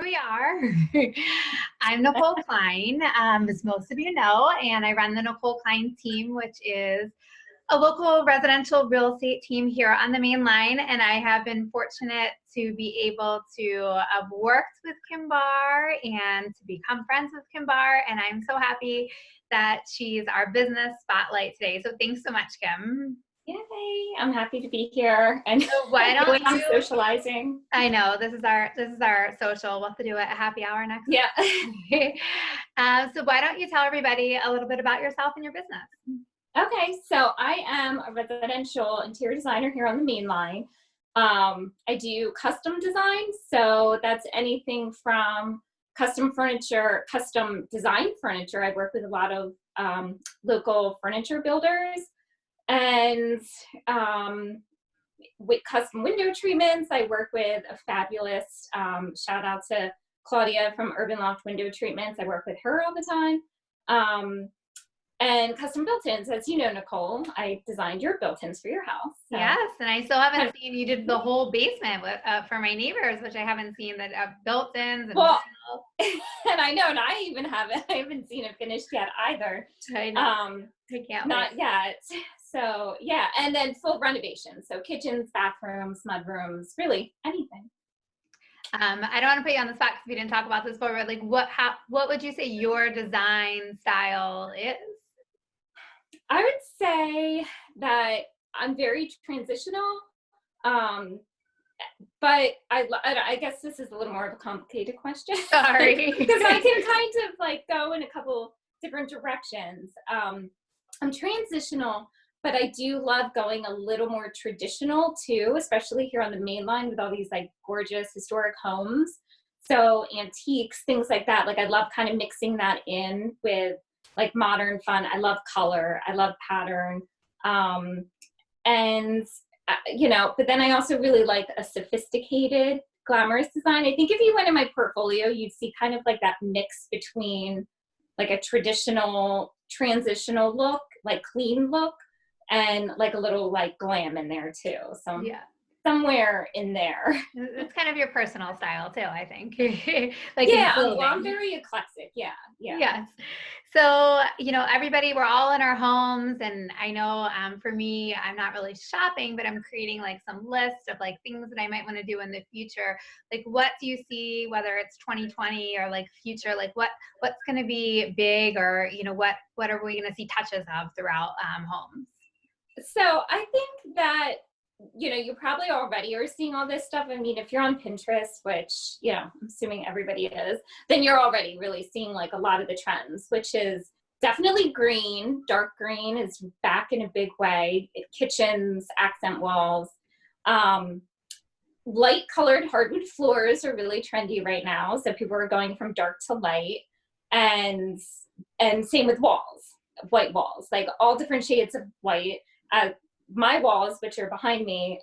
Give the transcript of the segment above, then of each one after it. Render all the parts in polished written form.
here we are. I'm Nicole Klein, as most of you know, and I run the Nicole Klein team, which is a local residential real estate team here on the main line. And I have been fortunate to be able to have worked with Kim Barr and to become friends with Kim Barr. And I'm so happy that she's our business spotlight today. So thanks so much, Kim. Yay! I'm happy to be here and so why don't I'm socializing. I know this is our social. We'll have to do it a happy hour next. Yeah. So why don't you tell everybody a little bit about yourself and your business? Okay, so I am a residential interior designer here on the main line. I do custom design, so that's anything from custom furniture, custom design furniture. I work with a lot of local furniture builders. And with custom window treatments, I work with a fabulous, shout out to Claudia from Urban Loft Window Treatments. I work with her all the time. And custom built-ins, as you know, Nicole, I designed your built-ins for your house. So. Yes, and I still haven't seen, you did the whole basement with, for my neighbors, which I haven't seen, that built-ins. And well, and I know, and I haven't seen it finished yet either. I know. I can't not yet. So yeah, and then full renovation. So kitchens, bathrooms, mudrooms, really anything. I don't want to put you on the spot because we didn't talk about this before, but like what would you say your design style is? I would say that I'm very transitional, but I guess this is a little more of a complicated question. Sorry. Because I can kind of like go in a couple different directions. I'm transitional, but I do love going a little more traditional too, especially here on the main line with all these like gorgeous historic homes. So antiques, things like that. Like I love kind of mixing that in with like modern fun. I love color. I love pattern. And you know, but then I also really like a sophisticated, glamorous design. I think if you went in my portfolio, you'd see kind of like that mix between like a traditional transitional look, like clean look, and like a little like glam in there too. So yeah, somewhere in there. It's kind of your personal style too, I think. Like yeah, well, I'm very eclectic. Yeah. Yes. So, you know, everybody, we're all in our homes, and I know for me, I'm not really shopping, but I'm creating like some list of like things that I might want to do in the future. Like, what do you see, whether it's 2020 or like future, like what's going to be big, or, you know, what are we going to see touches of throughout homes? So I think that, you know, you probably already are seeing all this stuff. I mean, if you're on Pinterest, which, you know, I'm assuming everybody is, then you're already really seeing like a lot of the trends, which is definitely green. Dark green is back in a big way. Kitchens, accent walls. Light colored hardwood floors are really trendy right now. So people are going from dark to light, and same with walls, white walls, like all different shades of white. My walls, which are behind me,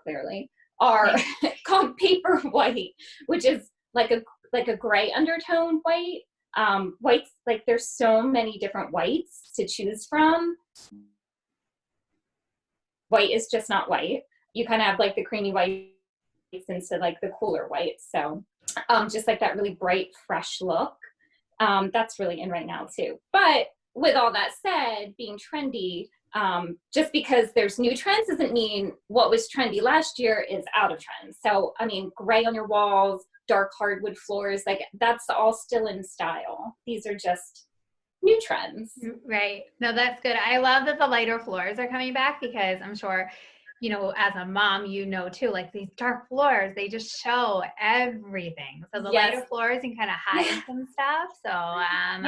clearly, are called paper white, which is like a gray undertone white. Whites, like there's so many different whites to choose from. White is just not white. You kind of have like the creamy whites into like the cooler whites. So just like that really bright, fresh look. That's really in right now too. But with all that said, being trendy, just because there's new trends doesn't mean what was trendy last year is out of trend. So, I mean, gray on your walls, dark hardwood floors, like that's all still in style. These are just new trends. Right. No, that's good. I love that the lighter floors are coming back, because I'm sure, you know, as a mom, you know, too, like these dark floors, they just show everything. So the lighter floors can kind of hide some stuff. So I'm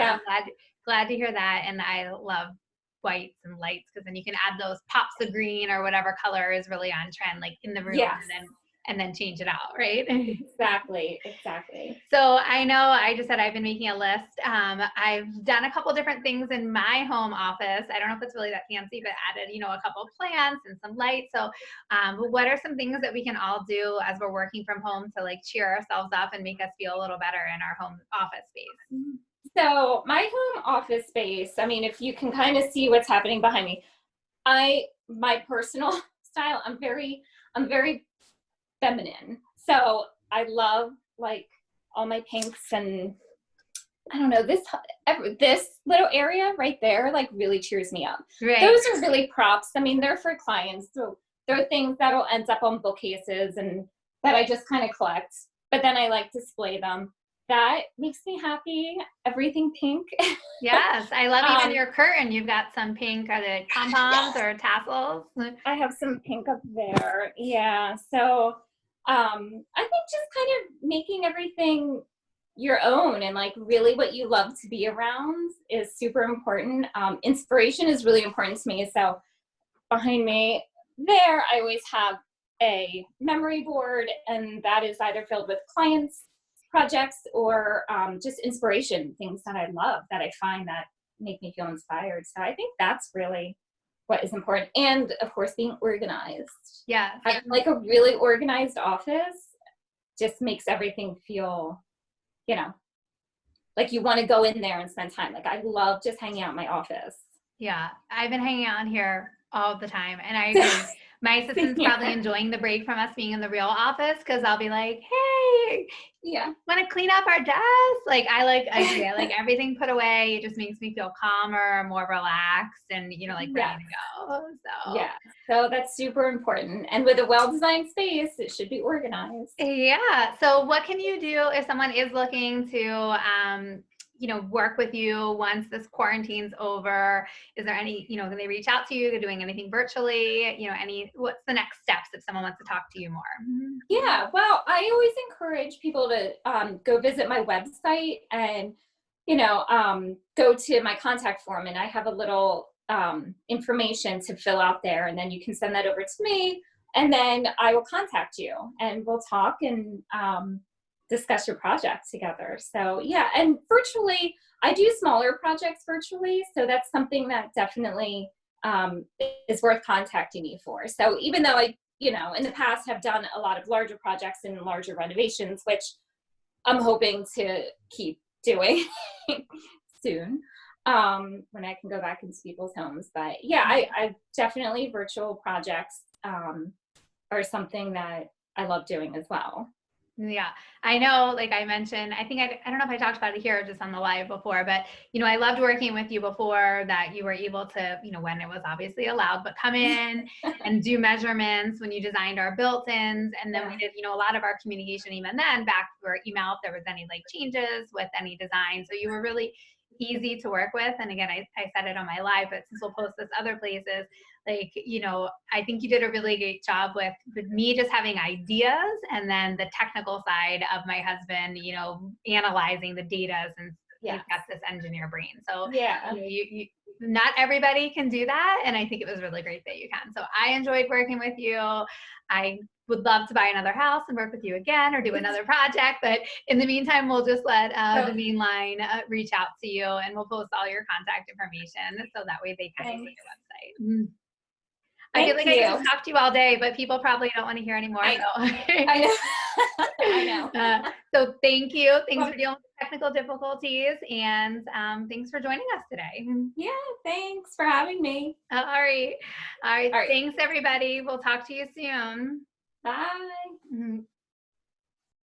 glad to hear that. And I love whites and lights, because then you can add those pops of green or whatever color is really on trend, like in the room, and then change it out, right? Exactly. So I know I just said I've been making a list. I've done a couple different things in my home office. I don't know if it's really that fancy, but added, you know, a couple of plants and some lights. So what are some things that we can all do as we're working from home to like cheer ourselves up and make us feel a little better in our home office space? So my home office space, I mean, if you can kind of see what's happening behind me, my personal style, I'm very feminine. So I love like all my pinks, and I don't know, this little area right there like really cheers me up. Right. Those are really props. I mean, they're for clients, so they're things that'll end up on bookcases and that I just kind of collect, but then I like display them. That makes me happy. Everything pink. Yes, I love even your curtain. You've got some pink. Are they pom-poms or tassels? I have some pink up there. Yeah. So I think just kind of making everything your own and like really what you love to be around is super important. Inspiration is really important to me. So behind me there, I always have a memory board, and that is either filled with clients, projects, or just inspiration, things that I love that I find that make me feel inspired. So I think that's really what is important. And of course, being organized. Yeah. Having like a really organized office just makes everything feel, you know, like you want to go in there and spend time. Like I love just hanging out in my office. Yeah, I've been hanging out in here all the time, and I agree. My assistant's probably enjoying the break from us being in the real office because I'll be like, "Hey, yeah, want to clean up our desk?" Like I like everything put away. It just makes me feel calmer, more relaxed, and like ready to go. So yeah, so that's super important. And with a well-designed space, it should be organized. Yeah. So what can you do if someone is looking to work with you once this quarantine's over? Is there any, can they reach out to you? They're doing anything virtually? What's the next steps if someone wants to talk to you more? Yeah, well, I always encourage people to go visit my website and, go to my contact form, and I have a little information to fill out there, and then you can send that over to me, and then I will contact you and we'll talk and discuss your project together. So yeah, and virtually, I do smaller projects virtually, so that's something that definitely is worth contacting me for. So even though I, in the past have done a lot of larger projects and larger renovations, which I'm hoping to keep doing soon, when I can go back into people's homes. But yeah, I definitely virtual projects are something that I love doing as well. Yeah, I know, like I mentioned, I think I don't know if I talked about it here or just on the live before, but, I loved working with you before that you were able to, when it was obviously allowed, but come in and do measurements when you designed our built-ins. And then we did, a lot of our communication even then back for email, if there was any like changes with any design. So you were really easy to work with. And again, I said it on my live, but since we'll post this other places, like, I think you did a really great job with me just having ideas, and then the technical side of my husband, analyzing the data since he's got this engineer brain. So yeah, you not everybody can do that. And I think it was really great that you can. So I enjoyed working with you. I would love to buy another house and work with you again or do another project. But in the meantime, we'll just let the main line reach out to you, and we'll post all your contact information so that way they can go to your website. I feel like I could just talk to you all day, but people probably don't want to hear anymore. I know. I know. So thank you. Thanks for dealing with technical difficulties, and thanks for joining us today. Yeah, thanks for having me. All right. Thanks, everybody. We'll talk to you soon. Bye.